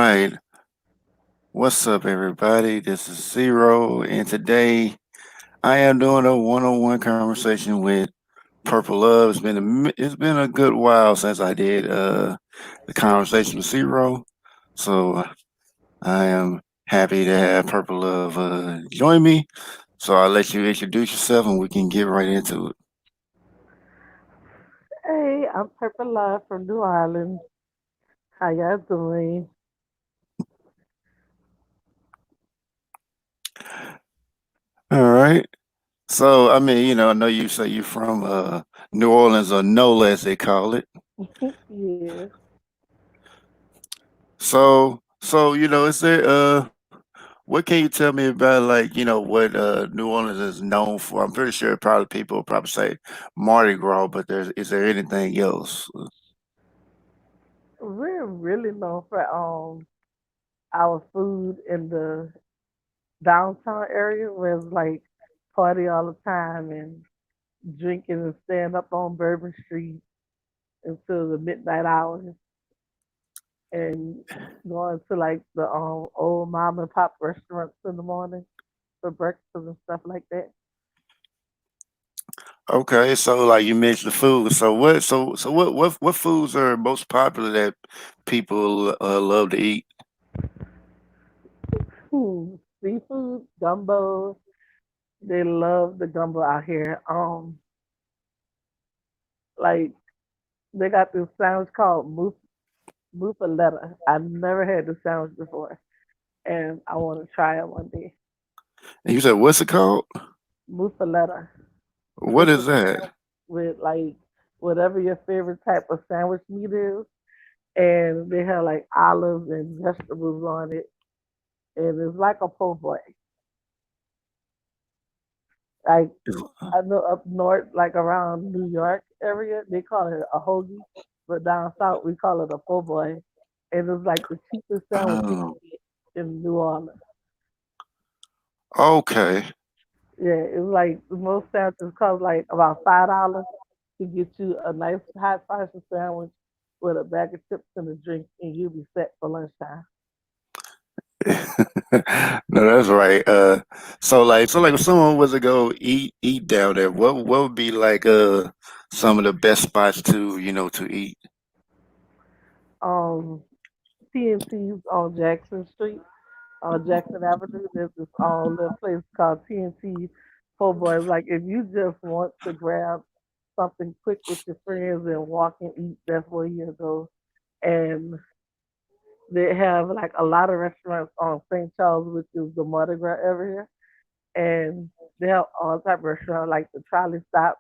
right. What's up, everybody? This is Zero, and today I am doing a one-on-one conversation with Purple Love. It's been a good while since I did the conversation with Zero, so I am happy to have Purple Love join me. So I'll let you introduce yourself, and we can get right into it. Hey, I'm Purple Love from New Orleans. How y'all doing? All right. So I mean, I know you say you're from New Orleans, or NOLA as they call it. Yeah. So is there what can you tell me about, like, what New Orleans is known for? I'm pretty sure probably people will probably say Mardi Gras, but is there anything else? We're really known for our food in the downtown area where it's like party all the time and drinking and stand up on Bourbon Street until the midnight hours and going to like the old mom and pop restaurants in the morning for breakfast and stuff like that. Okay, so like you mentioned the food. So what foods are most popular that people love to eat? Seafood, gumbo. They love the gumbo out here. Like they got this sandwich called muffaletta. I never had this sandwich before, and I want to try it one day. And you said, what's it called? Muffaletta. What It's a is that? sandwich with like whatever your favorite type of sandwich meat is, and they have like olives and vegetables on it, and it's like a po' boy. Like I know up north, like around New York area, they call it a hoagie, but down south we call it a po' boy, and it's like the cheapest sandwich you Oh, can get in New Orleans. okay. Yeah, it's like most sandwiches cost like about $5 to get you a nice hot spicy sandwich with a bag of chips and a drink, and you'll be set for lunchtime. No, that's right. So like if someone was to go eat down there, what would be like some of the best spots to eat? Um, TNT's on Jackson Street, on Jackson Avenue. There's this little place called TNT Po' Boys. Like if you just want to grab something quick with your friends and walk and eat, that's where you go. And they have like a lot of restaurants on St. Charles, which is the Mardi Gras area, and they have all type of restaurants like the Trolley Stop,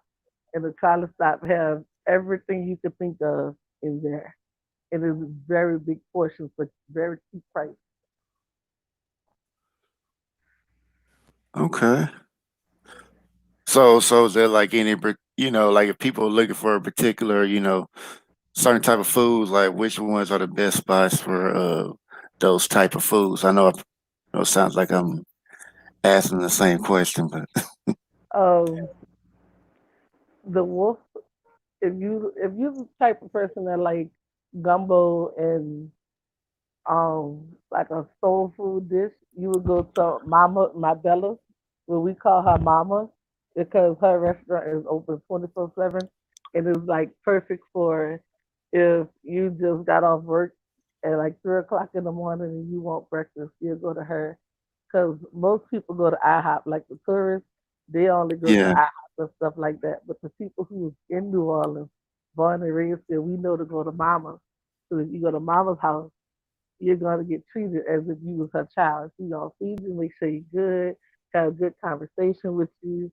and the Trolley Stop have everything you could think of in there. It is very big portions for very cheap price. Okay. So is there like like if people are looking for a particular, certain type of foods, like which ones are the best spots for those type of foods? I know it sounds like I'm asking the same question, but Um, the wolf. If you the type of person that like gumbo and like a soul food dish, you would go to Mama Mabella's, where we call her Mama, because her restaurant is open 24/7, and it's like perfect for if you just got off work at like 3 o'clock in the morning and you want breakfast, you go to her. Because most people go to IHOP, like the tourists, they only go to yeah. IHOP and stuff like that. But the people who is in New Orleans, born and raised there, we know to go to Mama's. So if you go to Mama's house, you're going to get treated as if you was her child. She's going to feed you, make sure you're good, have a good conversation with you.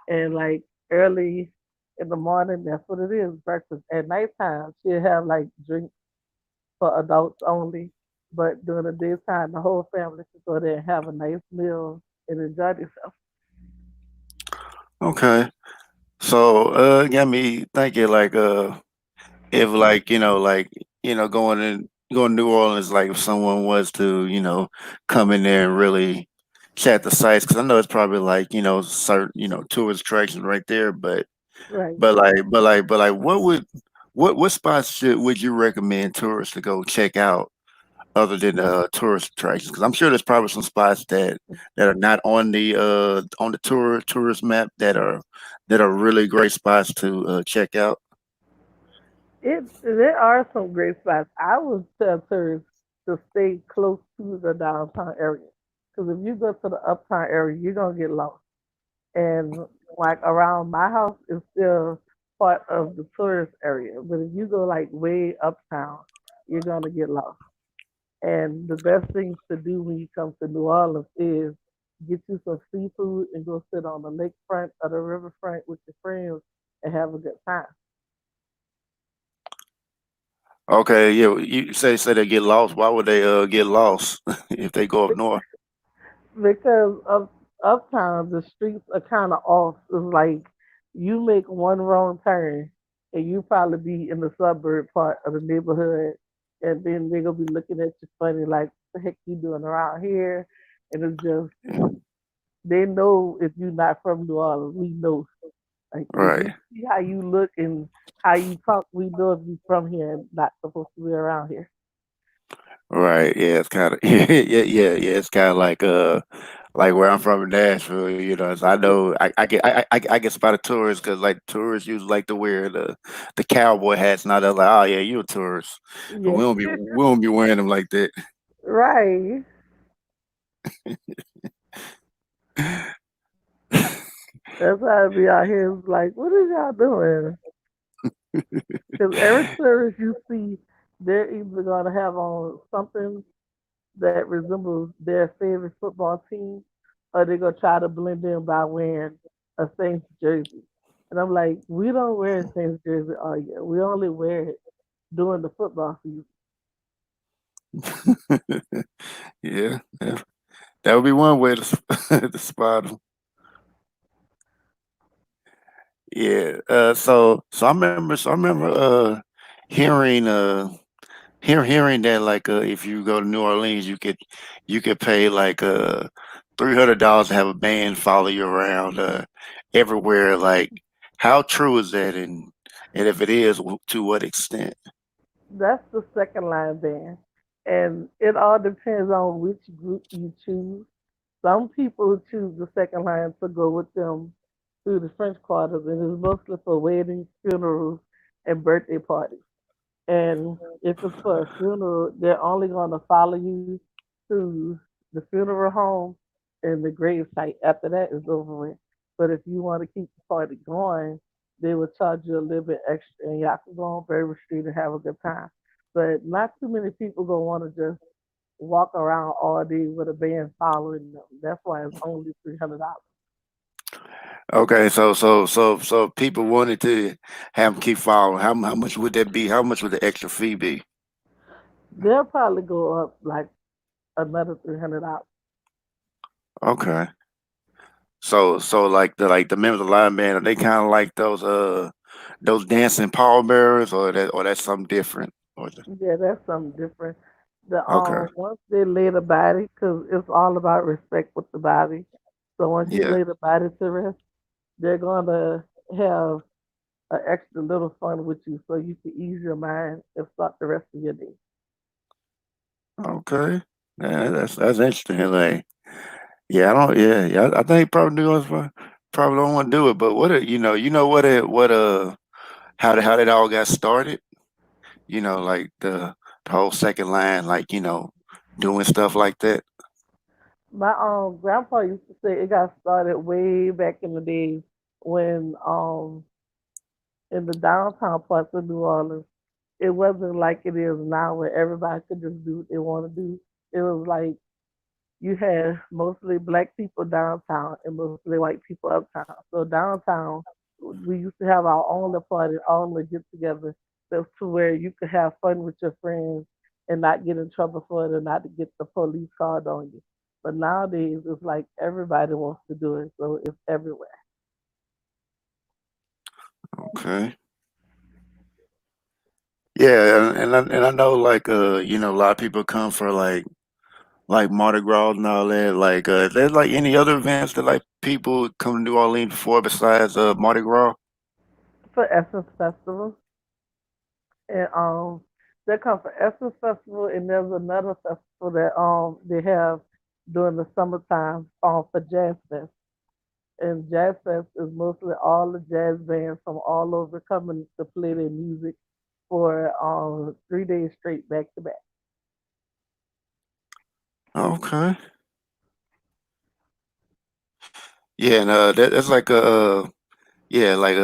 And like early in the morning, that's what it is, breakfast. At nighttime, she'll have like drinks for adults only. But during the daytime, the whole family can go there and have a nice meal and enjoy themselves. Okay. So it got me thinking, like, if, like, going to New Orleans, like if someone was to come in there and really chat the sites, because I know it's probably like certain tourist attractions right there, but Right. but like what spots would you recommend tourists to go check out other than tourist attractions? Because I'm sure there's probably some spots that are not on the tourist map that are really great spots to check out. It there are some great spots. I would tell tourists to stay close to the downtown area because if you go to the uptown area, you're gonna get lost. And like around my house is still part of the tourist area, but if you go like way uptown, you're gonna get lost. And the best things to do when you come to New Orleans is get you some seafood and go sit on the lakefront or the riverfront with your friends and have a good time. Okay, yeah, you say they get lost. Why would they get lost if they go up north? Because of uptown, the streets are kind of off. It's like you make one wrong turn, and you probably be in the suburb part of the neighborhood, and then they're gonna be looking at you funny, like, "The heck you doing around here?" And it's just they know if you're not from New Orleans, we know. Like if we Right, see how you look and how you talk, we know if you from here and not supposed to be around here. right. Yeah, it's kind of yeah. It's kind of like where I'm from in Nashville. You know, so I know I get spotted tourists because like tourists usually like to wear the cowboy hats. Now they're like, oh yeah, you a tourist, but Yeah, we won't be wearing them like that. right. That's why I be out here like, what is y'all doing? Because every tourist you see, they're either gonna have on something that resembles their favorite football team, or they're gonna try to blend in by wearing a Saints jersey. And I'm like, we don't wear Saints jersey all year. We only wear it during the football season. Yeah, yeah, that would be one way to to spot them. Yeah. So I remember hearing hearing that like if you go to New Orleans you could pay like $300 to have a band follow you around everywhere. Like how true is that, and if it is, to what extent? That's the second line band. And it all depends on which group you choose. Some people choose the second line to go with them through the French quarters, and it's mostly for weddings, funerals, and birthday parties. And if it's for a funeral, they're only going to follow you to the funeral home and the grave site. After that is over with. But if you want to keep the party going, they will charge you a little bit extra, and y'all can go on Berry Street and have a good time. But not too many people gonna want to just walk around all day with a band following them. That's why it's only $300. Okay, so if people wanted to have them keep following. How much would that be? How much would the extra fee be? They'll probably go up like another $300. Okay. So like the members of the line band, are they kind of like those dancing pallbearers, or that's something different? Yeah, that's something different. The Okay, once they lay the body, because it's all about respect with the body. So once you yeah, lay the body to rest, they're gonna have an extra little fun with you, so you can ease your mind and start the rest of your day. okay, yeah, that's interesting. Like, yeah, I don't, yeah, I think probably New Orleans probably don't want to do it, but you know what how that all got started. You know, like the whole second line, like doing stuff like that. My grandpa used to say it got started way back in the days when in the downtown parts of New Orleans, it wasn't like it is now where everybody could just do what they want to do. It was like you had mostly black people downtown and mostly white people uptown. So downtown, we used to have our own little party, all the get together, so to where you could have fun with your friends and not get in trouble for it and not to get the police called on you. But nowadays, it's like everybody wants to do it, so it's everywhere. Okay. Yeah, and I know like a lot of people come for like Mardi Gras and all that. Like, is there like any other events that like people come to New Orleans for besides Mardi Gras? For Essence Festival, and They come for Essence Festival, and there's another festival that they have during the summertime for Jazz Fest. And Jazz Fest is mostly all the jazz bands from all over coming to play their music for 3 days straight back to back. Okay. Yeah, and that's like yeah, like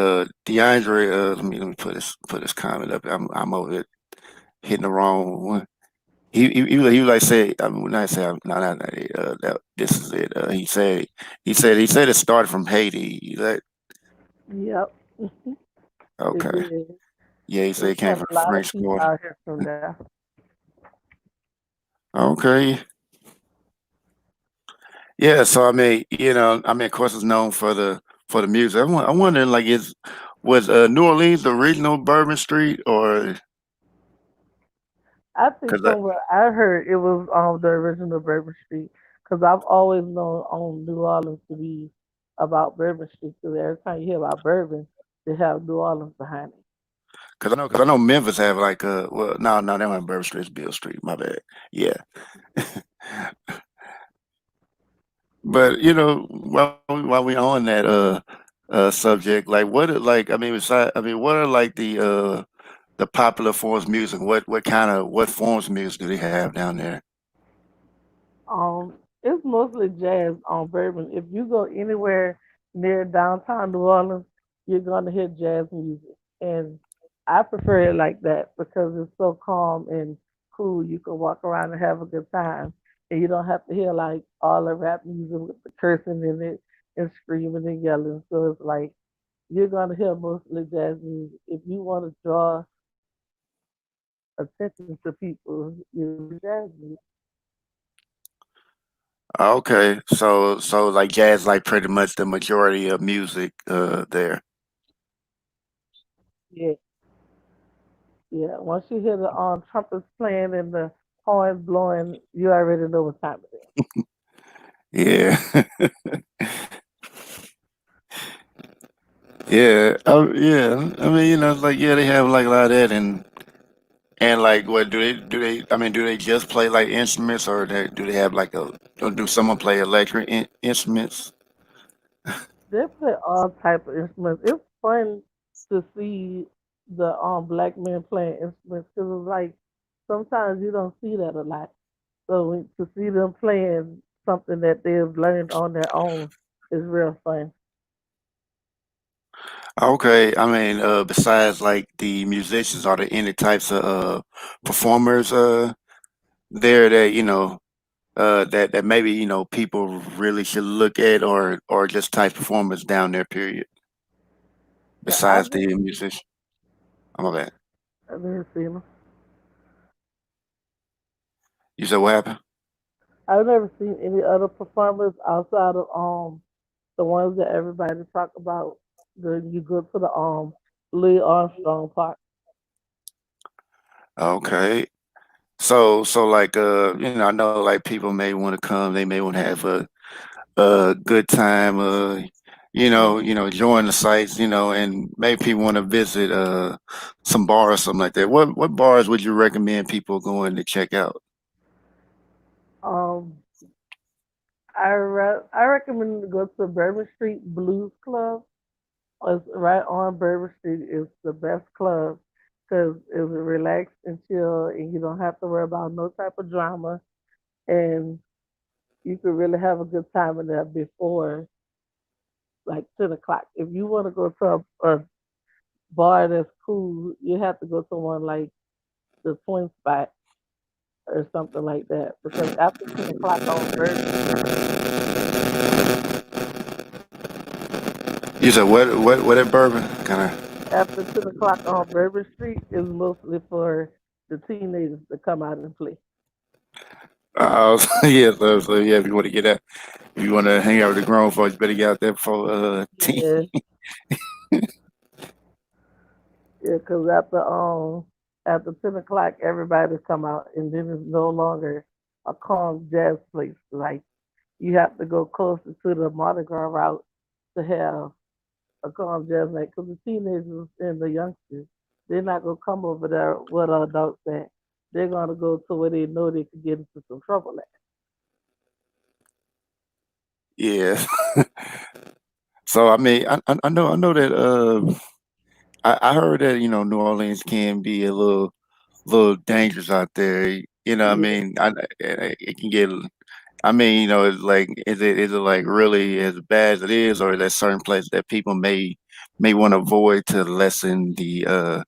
DeAndre. Let me put this comment up. I'm over it hitting the wrong one. He was like say I mean not say not that this is it. He said it started from Haiti. Yep, it Okay. did. Yeah, he said It's it came had from a the lot of French people Quarter. out here from there. Okay. Yeah, so I mean, of course, it's known for the music. I'm wondering, like, was New Orleans the original Bourbon Street, or I think because from what I heard, it was the original Bourbon Street because I've always known New Orleans to be about Bourbon Street. Because every time you hear about bourbon, they have New Orleans behind it. I know Memphis have like well, no, that wasn't Bourbon Street, it's Bill Street. My bad. Yeah, but while we on that subject, like like I mean, what are like the popular forms of music? What forms of music do they have down there? It's mostly jazz on Bourbon. If you go anywhere near downtown New Orleans, you're gonna hear jazz music, and I prefer it like that because it's so calm and cool. You can walk around and have a good time, and you don't have to hear like all the rap music with the cursing in it and screaming and yelling. So it's like you're gonna hear mostly jazz music. If you want to draw attention to people, you jazz music. Okay, so like jazz, like pretty much the majority of music there. Yeah. Yeah, once you hear the trumpets playing and the horns blowing, you already know what time it is. Yeah, yeah, yeah. I mean, it's like yeah, they have like a lot of that, and like what do they? I mean, do they just play like instruments, or do they have like or do someone play electric instruments? They play all type of instruments. It's fun to see the black men playing instruments because it's like sometimes you don't see that a lot. So to see them playing something that they've learned on their own is real fun. Okay, I mean, besides like the musicians, are there any types of performers there that that maybe people really should look at, or just type performers down there? Period. Yeah, I've Besides never, the musician, I'm a bad. I've never seen them. You said what happened? I've never seen any other performers outside of the ones that everybody talk about. Then you go to the Louis Armstrong Park. Okay. So like I know like people may want to come, they may want to have a good time, Hmm. enjoying the sights, and maybe people want to visit some bar or something like that. What bars would you recommend people going to check out? Um, I recommend to go to Bourbon Street Blues Club. It's right on Bourbon Street. It's the best club because it's relaxed and chill, and you don't have to worry about no type of drama, and you can really have a good time in there before like 10 o'clock. If you want to go to a bar that's cool, you have to go to one like the Twin Spot or something like that. Because after 10 o'clock on Bourbon, You said what at Bourbon? Kind of. after 10 o'clock on Bourbon Street is mostly for the teenagers to come out and play. Yeah, so yeah, if you want to get out, if you want to hang out with the grown folks, you better get out there before 10. Yeah, yeah. Because after 10 o'clock, everybody come out, and then it's no longer a calm jazz place. Like you have to go closer to the Mardi Gras route to have a calm jazz night. Because the teenagers and the youngsters They're not gonna come over there with adults at. They're gonna go to where they know they could get into some trouble at. Yeah. So I mean, I know that I heard that New Orleans can be a little dangerous out there. I Yeah, mean, it can get. I mean, it's like, is it like really as bad as it is, or is there certain places that people may want to avoid to lessen the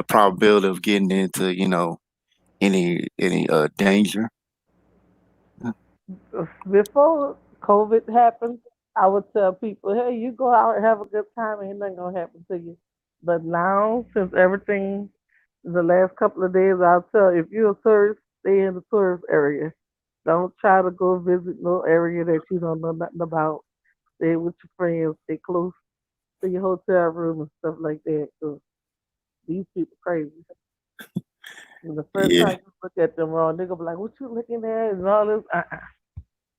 probability of getting into any danger? before COVID happened, I would tell people, "Hey, you go out and have a good time, ain't nothing gonna happen to you." But now, since everything, the last couple of days, I'll tell if you're a tourist, stay in the tourist area. Don't try to go visit no area that you don't know nothing about. Stay with your friends. Stay close to your hotel room and stuff like that. Cause these people crazy. And the first Yeah, time you look at them wrong, they gonna be like, "What you looking at?" and all this.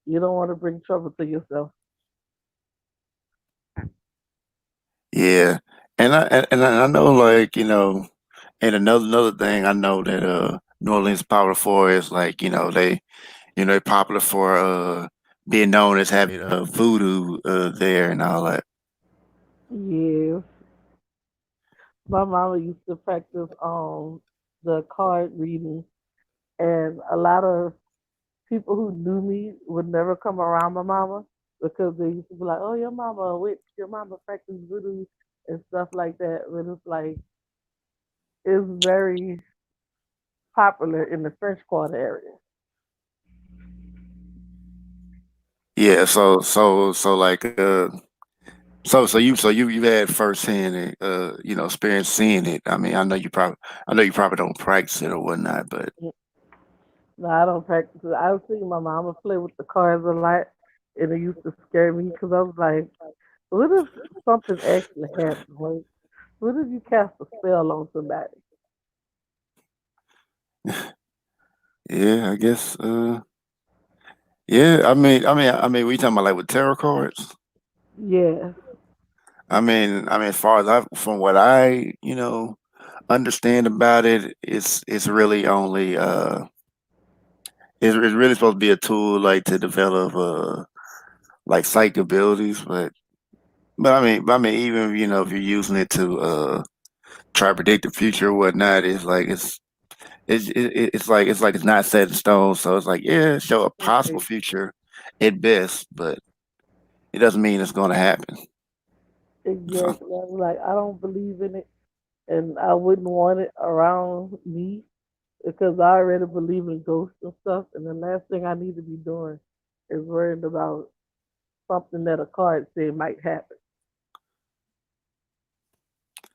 You don't want to bring trouble to yourself. yeah, and I know, like, and another thing I know that New Orleans popular for is, like, they're popular for being known as having voodoo there and all that. Yes, my mama used to practice the card reading, and a lot of people who knew me would never come around my mama because they used to be like, "Oh, your mama a witch, your mama practice voodoo and stuff like that." But it's like it's very popular in the French Quarter area. Yeah, so like you've had firsthand experience seeing it. I mean, I know you probably don't practice it or whatnot, but No, I don't practice it. I've seen my mama play with the cards a lot, and it used to scare me because I was like, "What if something actually happened? Like, what if you cast a spell on somebody?" yeah, I guess yeah, I mean, we talking about like with tarot cards? Yeah, I mean, as far as from what I understand about it, it's really only it's really supposed to be a tool like to develop like psychic abilities, but I mean, even if you're using it to try to predict the future or whatnot, it's like it's not set in stone. So it's like, yeah, show a possible right. future at best, but it doesn't mean it's going to happen. So Exactly. I was like, I don't believe in it, and I wouldn't want it around me because I already believe in ghosts and stuff. And the last thing I need to be doing is worrying about something that a card said might happen.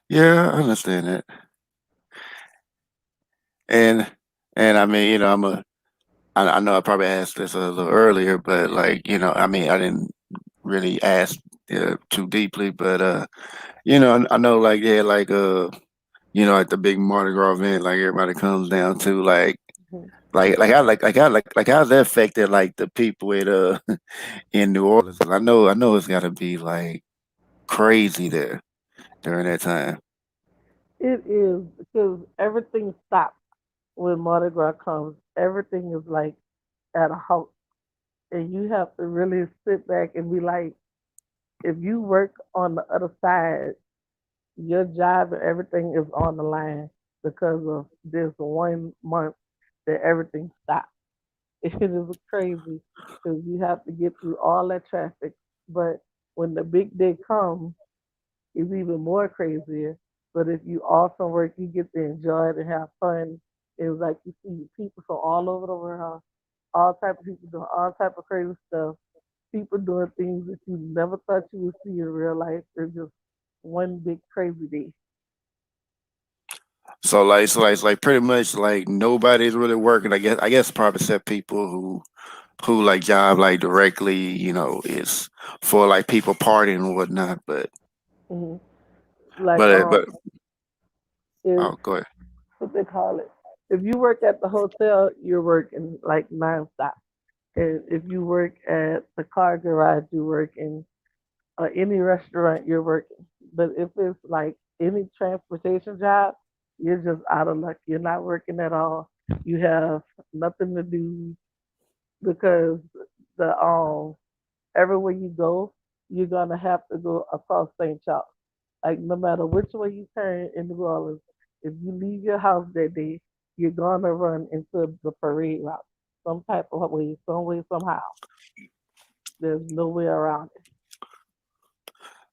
yeah, I understand that, and I mean, I know I probably asked this a little earlier, but like, I mean, I didn't really ask too deeply, but I know, like, yeah, like the big Mardi Gras event, like everybody comes down to, Mhm. like how's that affected like the people in New Orleans? 'Cause I know it's got to be like crazy there during that time. It is because everything stops when Mardi Gras comes. Everything is like at a halt, and you have to really sit back and be like, if you work on the other side, your job and everything is on the line because of this 1 month that everything stops. It is crazy because you have to get through all that traffic. But when the big day comes, it's even more crazier. But if you off from work, you get to enjoy it and have fun. It's like you see people from all over the world, all type of people doing all type of crazy stuff. People doing things that you never thought you would see in real life. It's just one big crazy day. So like pretty much like nobody's really working. I guess probably except people who like job like directly, is for like people partying and whatnot. But Hmm. Like but but is oh, go ahead. what they call it. If you work at the hotel, you're working like nonstop. And if you work at the car garage, you're working. Any restaurant, you're working. But if it's like any transportation job, you're just out of luck. You're not working at all. You have nothing to do because the everywhere you go, you're gonna have to go across St. Charles. Like no matter which way you turn in New Orleans, if you leave your house that day, you're gonna run into the parade route some type of way, some way, somehow. There's no way around it.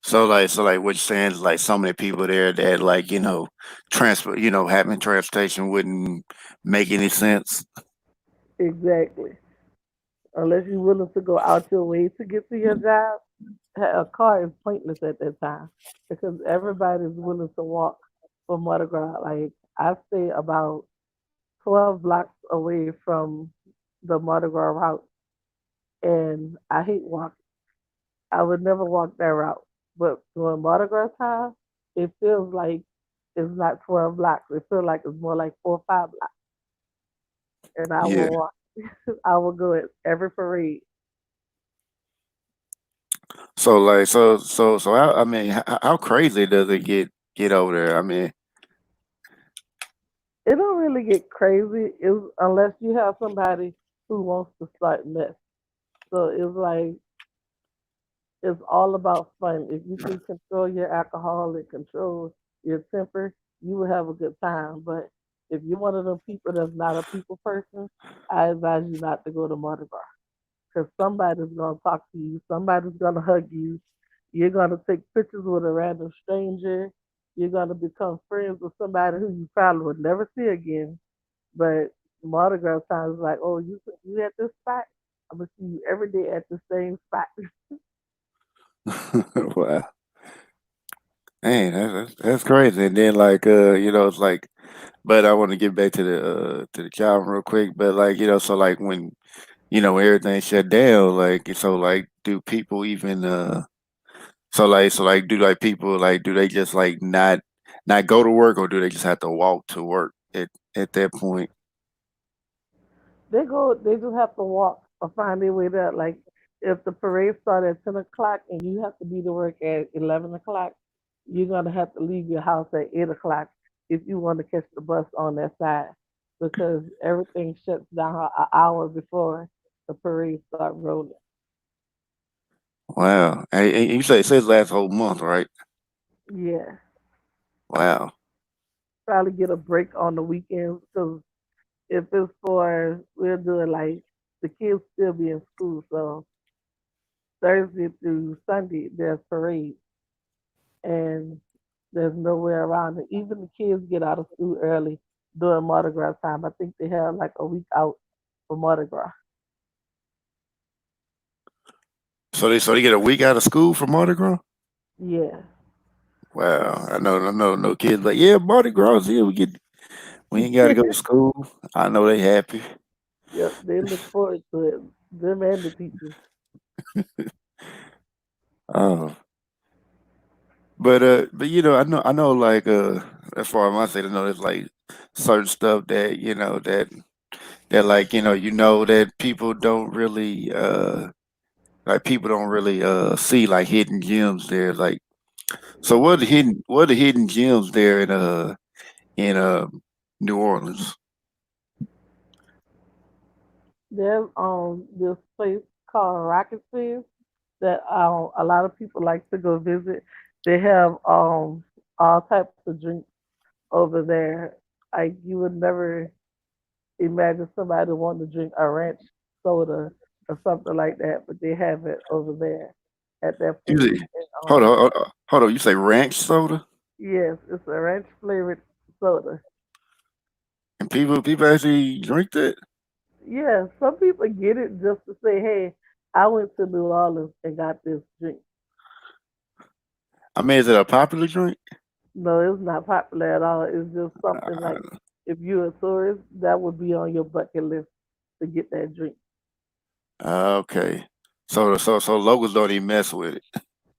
So like what you're saying is like so many people there that like, transport, having transportation wouldn't make any sense. Exactly. Unless you're willing to go out your way to get to your job, a car is pointless at that time because everybody's willing to walk from Mardi Gras. Like I stay about 12 blocks away from the Mardi Gras route, and I hate walking. I would never walk that route. But during Mardi Gras time, it feels like it's not 12 blocks. It feels like it's more like 4 or 5 blocks. And I Yeah. will walk. I will go at every parade. So I mean, how crazy does it get over there? I mean, It don't really get crazy unless you have somebody who wants to start mess. So it's like it's all about fun. If you can control your alcohol and control your temper, you will have a good time. But if you're one of them people that's not a people person, I advise you not to go to Mardi Gras because somebody's gonna talk to you, somebody's gonna hug you, you're gonna take pictures with a random stranger, you're gonna become friends with somebody who you probably would never see again. But Mardi Gras time is like, oh, you at this spot? I'm gonna see you every day at the same spot. wow, man, that's crazy. And then like, it's like, but I want to get back to the job real quick. But like, so like when everything shut down, like, so like, do people even do like people like do they just like not go to work, or do they just have to walk to work at that point? They just have to walk or find their way there. Like if the parade starts at 10 o'clock and you have to be to work at 11 o'clock, you're gonna have to leave your house at 8 o'clock if you want to catch the bus on that side because everything shuts down an hour before the parade start rolling. Wow, and you say it says last whole month, right? Yeah, Wow. probably get a break on the weekends because if it's for we're doing like the kids still be in school, so Thursday through Sunday there's parade and there's no way around it. Even the kids get out of school early during Mardi Gras time. I think they have like a week out for Mardi Gras. So they get a week out of school for Mardi Gras. Yeah. Wow, I know, no kids like, yeah, Mardi Gras is here. We ain't got to go to school. I know they happy. Yep, they look forward to it. Them and the teachers. Oh, but I know like as far as I say, I know there's like certain stuff that that like that people don't really see like hidden gems there. Like, so what are the hidden gems there in New Orleans? There's this place called Rocket Fizz that a lot of people like to go visit. They have all types of drinks over there. Like you would never imagine somebody wanting to drink a ranch soda or something like that, but they have it over there at that You place. say, And, hold on. You say ranch soda, yes, it's a ranch flavored soda. and people actually drink that. Yeah, some people get it just to say, "Hey, I went to New Orleans and got this drink." I mean, is it a popular drink? No, it's not popular at all. It's just something like if you're a tourist, that would be on your bucket list to get that drink. Okay. So locals don't even mess with it.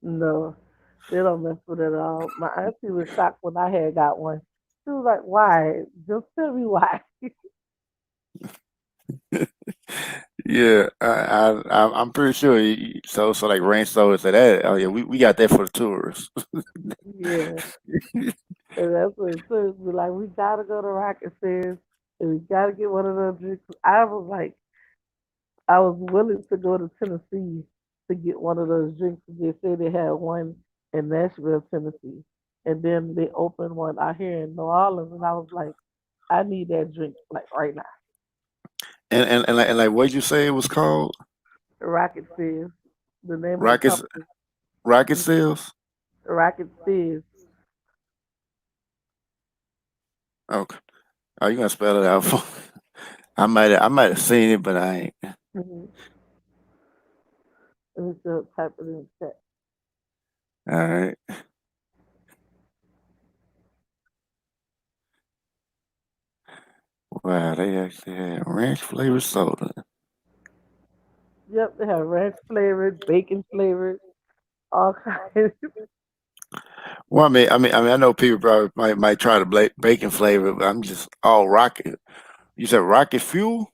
No, they don't mess with it at all. My auntie was shocked when I had got one. She was like, "Why? Just tell me why." Yeah, I'm pretty sure. So like ranch soda, so that oh yeah, we got that for the tourists. Yeah, and that's what it says. Be like, we gotta go to Rocket Fizz, and we gotta get one of those drinks. I was like, I was willing to go to Tennessee to get one of those drinks. They said they had one in Nashville, Tennessee, and then they opened one out here in New Orleans, and I was like, I need that drink like right now. And like what you say it was called? Rocket Fizz, the name of the Rocket company. Rocket Sales. Rocket Fizz. Okay. Oh, you gonna spell it out for? I might have seen it, but I ain't. Mm-hmm. Let me still type it in the chat. All right. Wow, they actually had ranch flavored soda. Yep, they have ranch flavored, bacon flavored, all kinds. Well, I know people probably might try the bacon flavor, but I'm just all rocket. You said rocket fuel?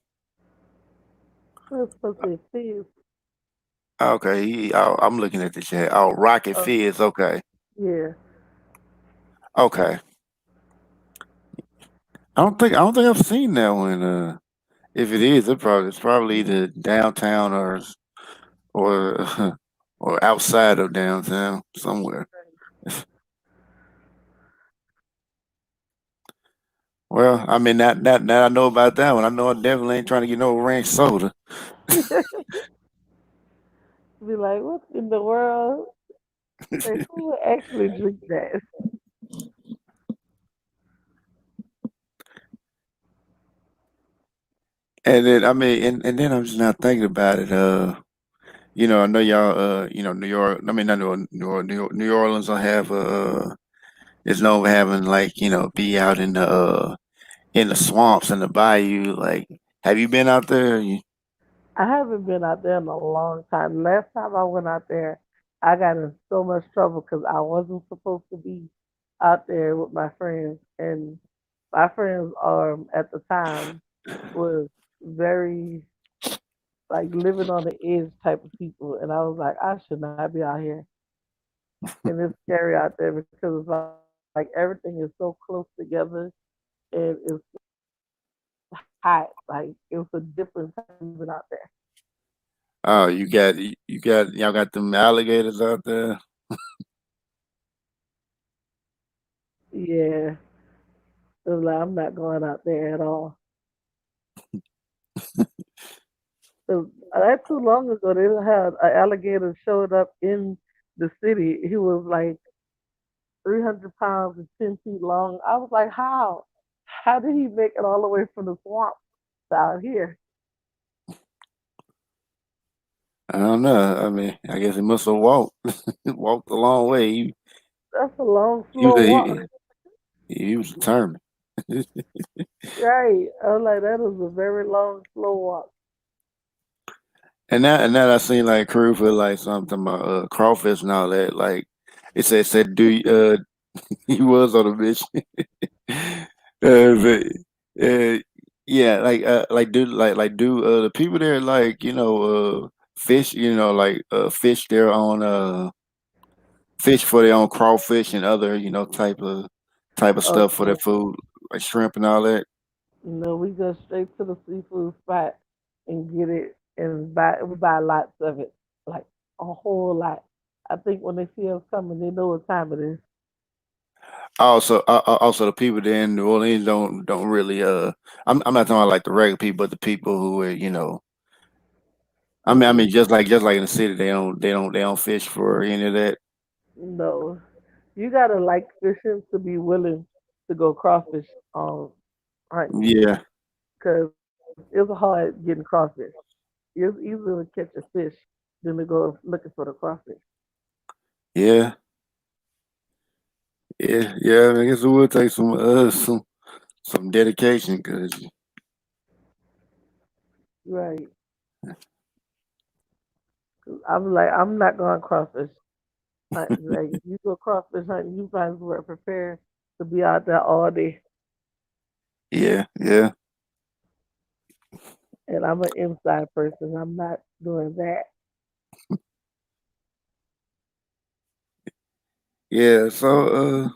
What's supposed to say fizz? Okay, I'm looking at the chat. Oh, rocket Oh, fizz. Okay, yeah. okay. I don't think I've seen that one. If it is, it's probably either downtown or or outside of downtown somewhere. Well, I mean, that I know about that one. I know I definitely ain't trying to get no ranch soda. Be like, what in the world? Like, who would actually drink that? And then I mean, and then I'm just not thinking about it. I know y'all. New York. I mean, not New Orleans will have is known for having like be out in the swamps and the bayou. Like, have you been out there? I haven't been out there in a long time. Last time I went out there, I got in so much trouble because I wasn't supposed to be out there with my friends, and my friends at the time was very like living on the edge type of people, and I was like, I should not be out here, and it's scary out there because it's like everything is so close together, and it's hot. Like it was a different time living out there. Oh, y'all got them alligators out there. Yeah, it was like I'm not going out there at all. So, not too long ago, they had an alligator showed up in the city. He was like 300 pounds and 10 feet long. I was like, how? How did he make it all the way from the swamp to out here? I don't know. I mean, I guess he must have walked walked a long way. That's a long, He was slow walk. he was determined. Right. I was like, that is a very long, slow walk. And that I seen like crew for like something about crawfish and all that. Like it said he was on a mission. But, uh, yeah, like do the people there like fish like fish their own fish for their own crawfish and other type of Oh, stuff for their no. food like shrimp and all that. No, we go straight to the seafood spot and get it and we buy lots of it. Like a whole lot. I think when they see us coming, they know what time it is. Also the people there in New Orleans don't really I'm not talking about like the regular people, but the people who are I mean Mm-mm. just like in the city they don't fish for any of that. No. You gotta like fishing to be willing to go crawfish hunting Yeah, because it's hard getting crawfish. It's easier to catch a fish than to go looking for the crawfish. yeah, yeah. I guess it would take some dedication because Right. 'Cause I'm like, I'm not going crawfish hunting. Like, if you go crawfish hunting, you might as well prepare to be out there all day. yeah, yeah. and I'm an inside person. I'm not doing that. Yeah. So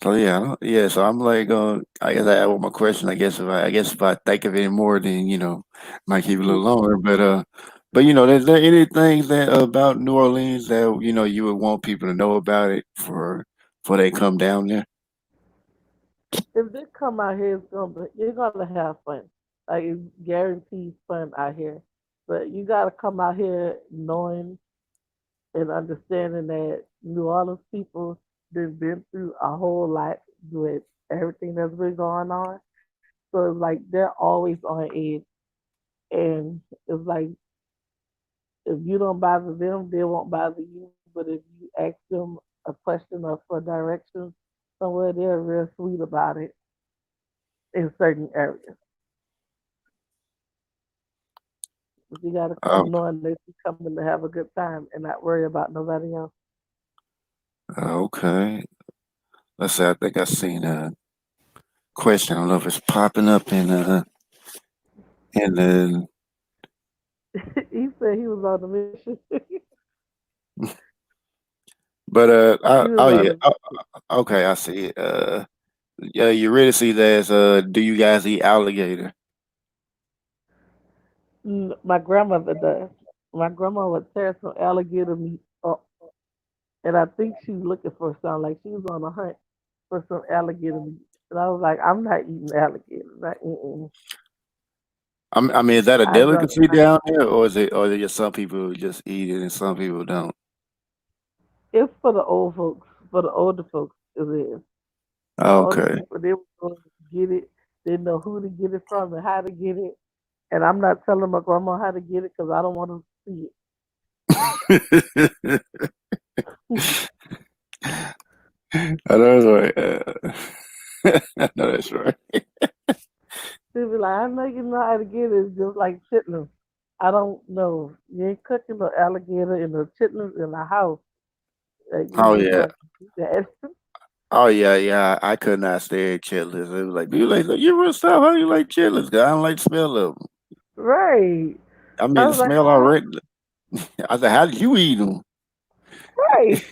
yeah, yeah. So I'm like, I guess I have one more question. I guess if I think of any more, then might keep it a little longer. But is there anything that about New Orleans that you would want people to know about it for they come down there? If they come out here, you're gonna have fun. Like it's guaranteed fun out here. But you gotta come out here knowing and understanding that New Orleans people they've been through a whole lot with everything that's been going on. So it's like they're always on edge, and it's like if you don't bother them, they won't bother you. But if you ask them a question or for directions somewhere, they're real sweet about it in certain areas. But you got to Oh, come knowing that you're coming to have a good time and not worry about nobody else. okay. Let's say I think I seen a question. I don't know if it's popping up in the. He said he was on the mission. But He was oh on yeah, the okay, I see it. Yeah, you really see that as do you guys eat alligator? My grandmother does. My grandma would tear some alligator meat up, and I think she was looking for some. Like she was on a hunt for some alligator meat, and I was like, I'm not eating alligator. Like, mm-mm. I mean, is that a I'd rather delicacy not. down there, or is it just some people just eat it and some people don't? It's for the old folks, for the older folks. It is. The older Okay. people, they were going to get it. They know who to get it from and how to get it. And I'm not telling my grandma how to get it because I don't want to see it. I know that's right. I know that's right. She'll be like, I know you know how to get it. It's just like chitlins. I don't know. You ain't cooking no alligator in the chitlins in the house. Oh You just yeah. going to do that. Oh yeah, yeah. I could not stand chitlins. It was like, you like you real stuff? How you like chitlins? 'Cause I don't like the smell of them. Right. I I mean, the was like, smell already. I said, how did you eat them? right.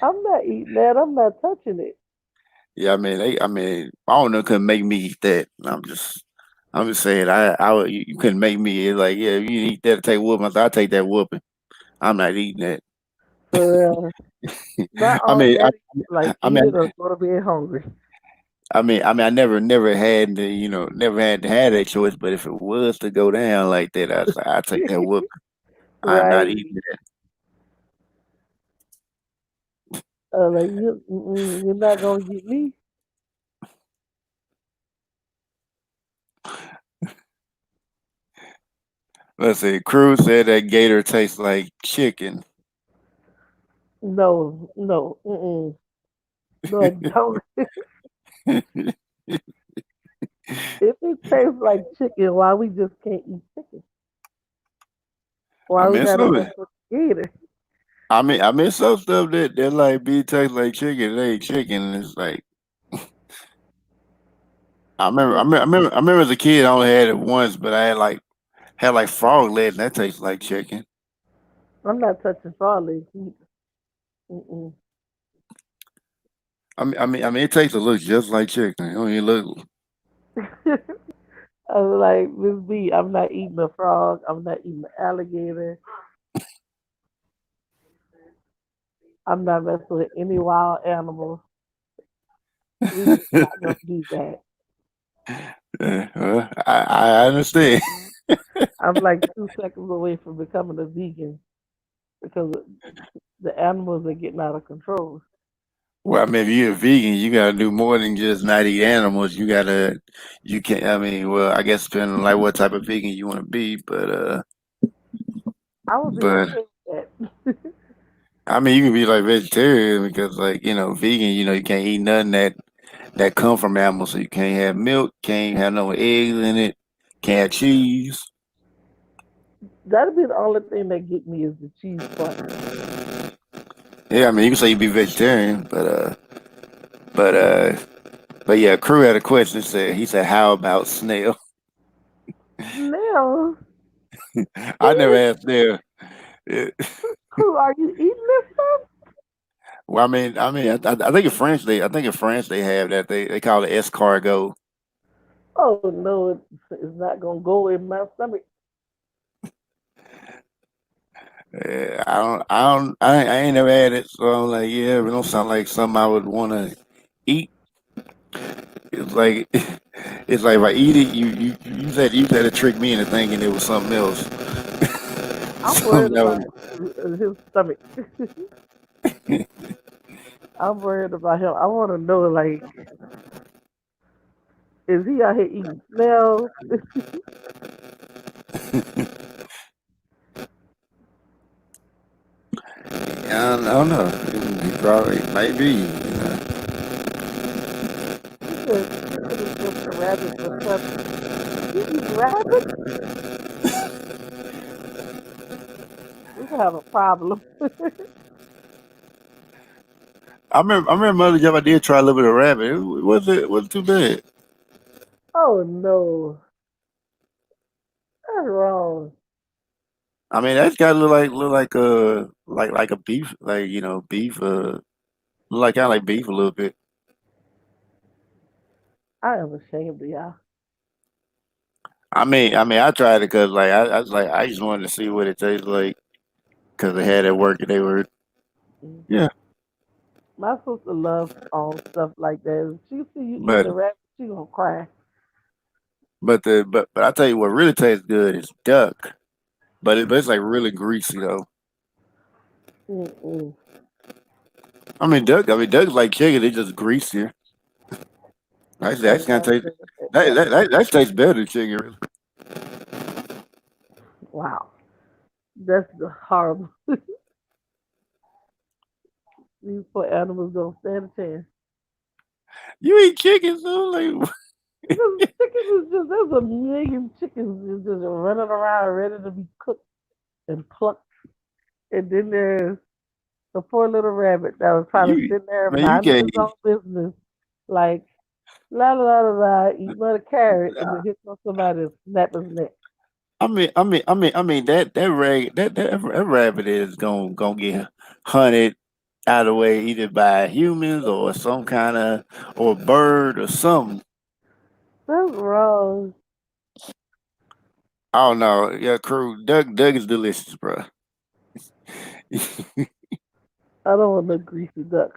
I'm not eating that. I'm not touching it. Yeah, I mean, I don't know, couldn't make me eat that. I'm just saying, you couldn't make me. It's like, yeah, if you eat that, take whooping. I take that whooping. I'm not eating that. For real. Not I all mean, daddy like I eat mean, it or go to bed hungry. I never had to, never had to have that choice. But if it was to go down like that, I take that whooping. I'm not Right. eating that. Like you're not gonna get me. Let's see. Cruz said that gator tastes like chicken. No, no, no, I don't. If it tastes like chicken, why we just can't eat chicken? I Why we mean, gotta some. mess with the gator? I mean, some stuff that like be tastes like chicken. It ain't chicken. And it's like I remember as a kid, I only had it once, but I had like frog legs, and that tastes like chicken. I'm not touching frog legs either. Mm-mm. I mean, it tastes a look just like chicken. It don't even look. I was like, Miss B, I'm not eating a frog. I'm not eating an alligator. I'm not messing with any wild animals. We just not gonna do that. I understand. I'm like 2 seconds away from becoming a vegan because the animals are getting out of control. Well, I mean, if you're a vegan, you gotta do more than just not eat animals. You can't. I mean, well, I guess depending on like what type of vegan you want to be, I would be but okay with that. I mean, you can be like vegetarian because, like, vegan, you can't eat nothing that come from animals. So you can't have milk, can't have no eggs in it, can't have cheese. That'd be the only thing that get me is the cheese part. Yeah, I mean, you can say you be vegetarian, but but yeah, Crew had a question. He said, "How about snail?" Damn. I never Serious? asked them. Eh, Who are you eating this stuff? well, I think in France they have that. They call it escargot. Oh no, it's not gonna go in my stomach. I ain't never had it, so I'm like, yeah, it don't sound like something I would want to eat. It's like, it's like if I eat it, you had to trick me into thinking it was something else. I'm worried Something about else. his stomach. I'm worried about him. I want to know, like, is he out here eating snails? I don't know. He probably maybe. He said chicken is just a rabbit for supper. He eating rabbit? We gonna have a problem. I remember another job I did try a little bit of rabbit. It wasn't too bad. Oh no, that's wrong. I mean, that's got to look like a beef, like beef. Look like kind of like beef a little bit. I am ashamed of y'all. I tried it because I was like I just wanted to see what it tastes like because they had it work and they were Mm. yeah. My sister loves all stuff like that. If she see you eating But the rabbit, she gonna cry. but I tell you what really tastes good is duck. But it's like really greasy though. Mm-mm. Duck's like chicken. It's just greasier. I That's kind of love taste. it like that. That tastes better than chicken. Really. Wow, that's horrible. These poor animals don't stand a chance. You eat chicken, so like Because chickens is just, there's a million chickens just running around ready to be cooked and plucked. And then there's the poor little rabbit that was probably you sitting there you minding can't. his own business, like, la la la la la, eating a carrot, and then here comes somebody and snap his neck. That rabbit is gonna get hunted out of the way either by humans or some kind of or bird or something. That's wrong. I don't know. Yeah, crew. Doug is delicious, bro. I don't want no greasy duck.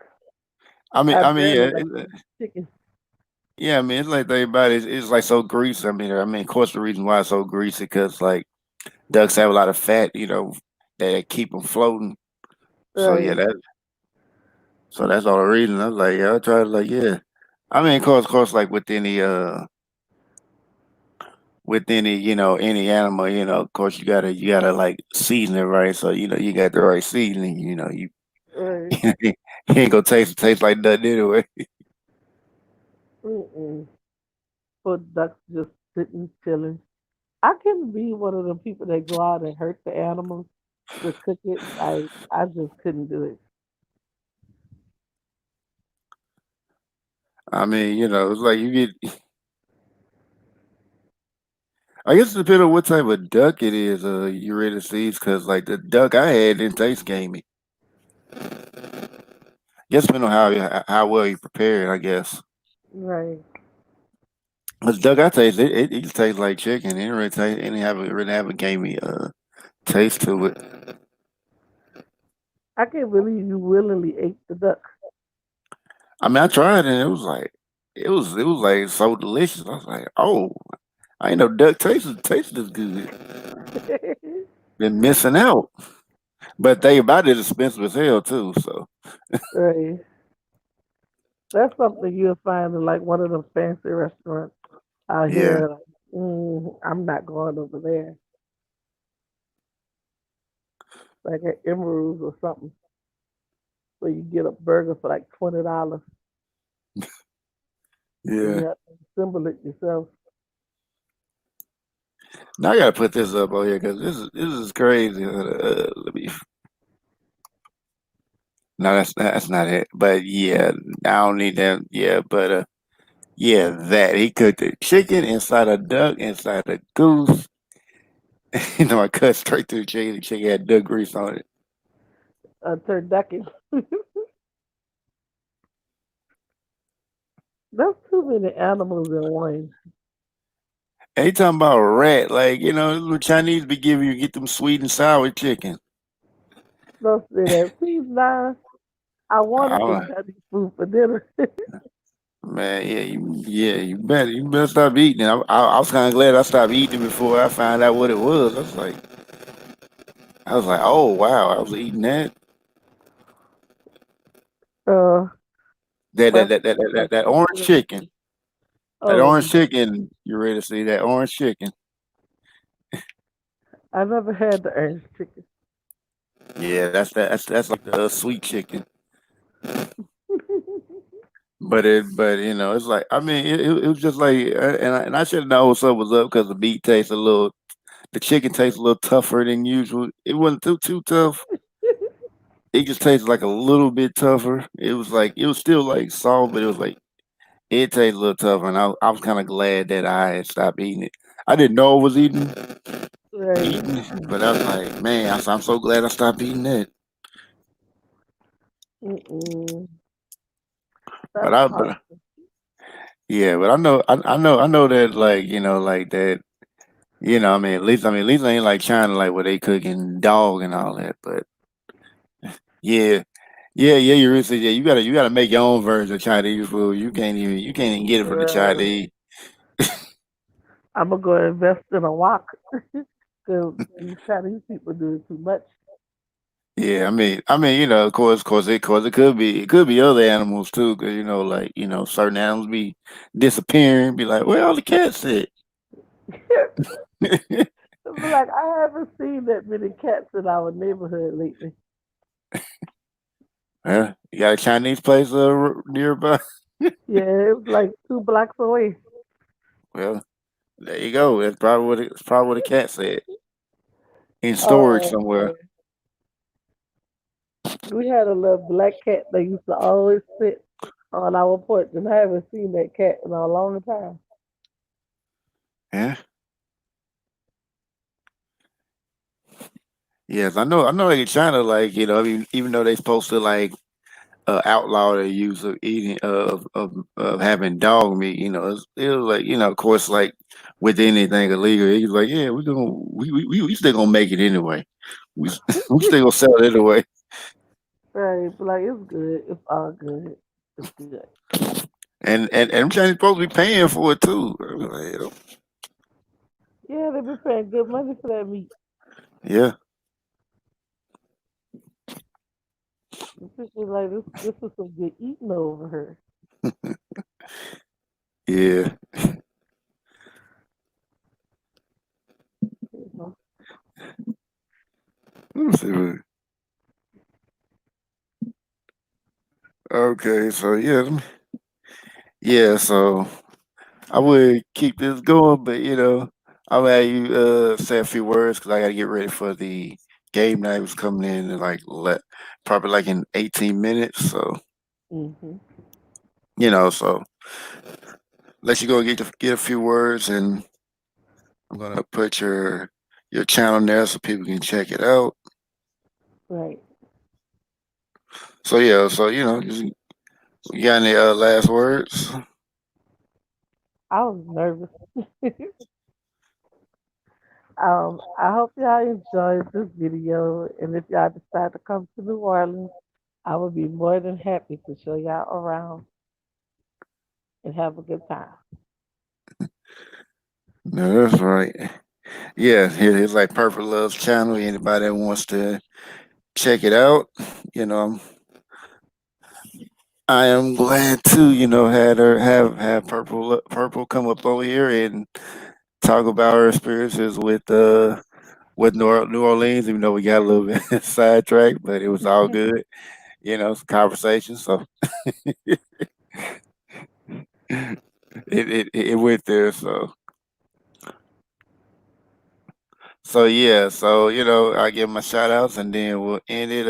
I barely Yeah, like chicken. yeah. I mean, it's like everybody. It's like so greasy. Of course, the reason why it's so greasy because like ducks have a lot of fat, that keep them floating. So yeah, Right. that's all the reason. I was like, yeah, I tried. Like, yeah. Of course, like with any any animal, of course you gotta like season it right. So you got the right seasoning. You Right. you ain't gonna taste like nothing anyway. Mm-mm. But ducks just sitting, chilling. I couldn't be one of them people that go out and hurt the animals to cook it. Like, I just couldn't do it. It's like you get. I guess it depends on what type of duck it is. You ready to see? Because like the duck I had didn't taste gamey. Guess depending on how well you prepare it. I guess. Right. Cause duck I taste it just tastes like chicken. It didn't really taste. It didn't really have a gamey taste to it. I can't believe you willingly ate the duck. I tried it and it was like so delicious. I was like, oh, I ain't know duck tastes this good. Been missing out. But they about it expensive as hell too. So Right. That's something you'll find in like one of them fancy restaurants out yeah. here. Like, I'm not going over there. Like at Emerald's or something, where you get a burger for like $20 and you Yeah. have to assemble it yourself. Now I gotta put this up on here because this is crazy. Let me. No, that's not it. But yeah, I don't need that. Yeah, but yeah, that he cooked the chicken inside a duck, inside a goose, I cut straight to the chicken. The chicken had duck grease on it. A turducken. That's too many animals in one. And you talking about a rat, like the Chinese be giving you get them sweet and sour chicken. Don't say that. Please, nah. I wanted some Oh Chinese food for dinner. man, you better stop eating it. I was kind of glad I stopped eating it before I found out what it was. I was like, oh wow, I was eating that. uh, That that that breakfast that is that, that, like that so orange good. chicken. That Oh, orange chicken. You ready to see that orange chicken? I never had the orange chicken. Yeah, that's like the sweet chicken. But it's like I mean, it was just like, and I should have known something was up because the meat tastes a little, the chicken tastes a little tougher than usual. It wasn't too tough. It just tasted like a little bit tougher. It was still like soft, but it was like it tastes a little tougher, and I was kind of glad that I had stopped eating it. I didn't know I was Right. eating, but I was like, man, I'm so glad I stopped eating that. Mm-mm. But That's I, hard. but yeah, but I know that like like that. I mean, at least I ain't like China, like where they cooking dog and all that. But yeah, yeah, you really said, yeah. You gotta make your own version of Chinese food. You can't even get it from the Right. Chinese. I'm gonna go invest in a wok because these Chinese people do it too much. Yeah, I mean, of course, it could be other animals too, because like certain animals be disappearing. Be like, where all the cats at? But like I haven't seen that many cats in our neighborhood lately. Well, you got a Chinese place nearby. Yeah, it was like 2 blocks away. Well, there you go. That's probably what the cat said. In storage Oh somewhere. man, we had a little black cat that used to always sit on our porch, and I haven't seen that cat in a long time. Yeah. Yes, I know. I know. Like in China, like even though they supposed to like outlaw the use of eating of having dog meat, it was like of course, like with anything illegal, he's like, yeah, we still gonna make it anyway. We we still gonna sell it anyway. Right, but like it's good. It's all good. It's good. And I'm Chinese supposed to be paying for it too. I was like, Yeah, they be paying good money for that meat. yeah, The people like this is some good eating over here. yeah. You know? Let me see. Okay, so yeah, so I would keep this going, but I'll have you say a few words because I got to get ready for the game night was coming in like probably like in 18 minutes. So Hmm. so let you go get a few words, and I'm gonna put your channel there so people can check it out. Right. So yeah, so you got any last words? I was nervous. I hope y'all enjoyed this video, and if y'all decide to come to New Orleans, I would be more than happy to show y'all around and have a good time. No, that's right. Yeah, it's like Purple Love's channel. Anybody that wants to check it out, you know, I am glad to, had her have Purple come up over here and talk about her experiences with New Orleans. Even though we got a little bit sidetracked, but it was all good. It's a conversation. So it went there. So yeah. So I give my shout outs and then we'll end it.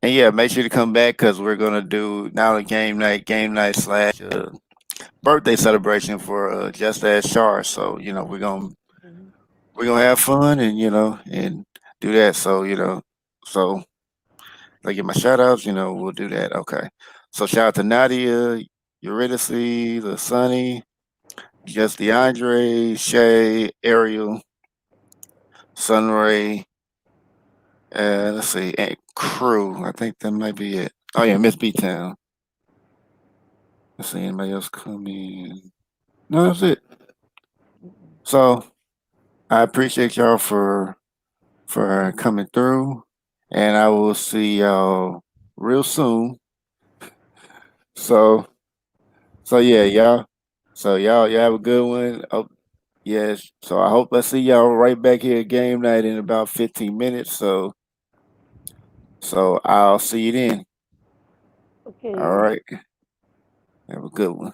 And yeah, make sure to come back because we're gonna do now a game night slash birthday celebration for Just As Char. So we're gonna Mhm. we're gonna have fun and and do that. So so like get my shout outs. We'll do that. Okay. So shout out to Nadia, Eurydice, the Sunny, Just DeAndre, Shay, Ariel, Sunray. Let's see, and Crew. I think that might be it. Oh yeah, Miss B Town. Let's see, anybody else coming? No, that's it. So I appreciate y'all for coming through, and I will see y'all real soon. So so yeah, y'all. So y'all have a good one. Oh, yes. So I hope I see y'all right back here at game night in about 15 minutes. So I'll see you then. All Okay. right. Have a good one.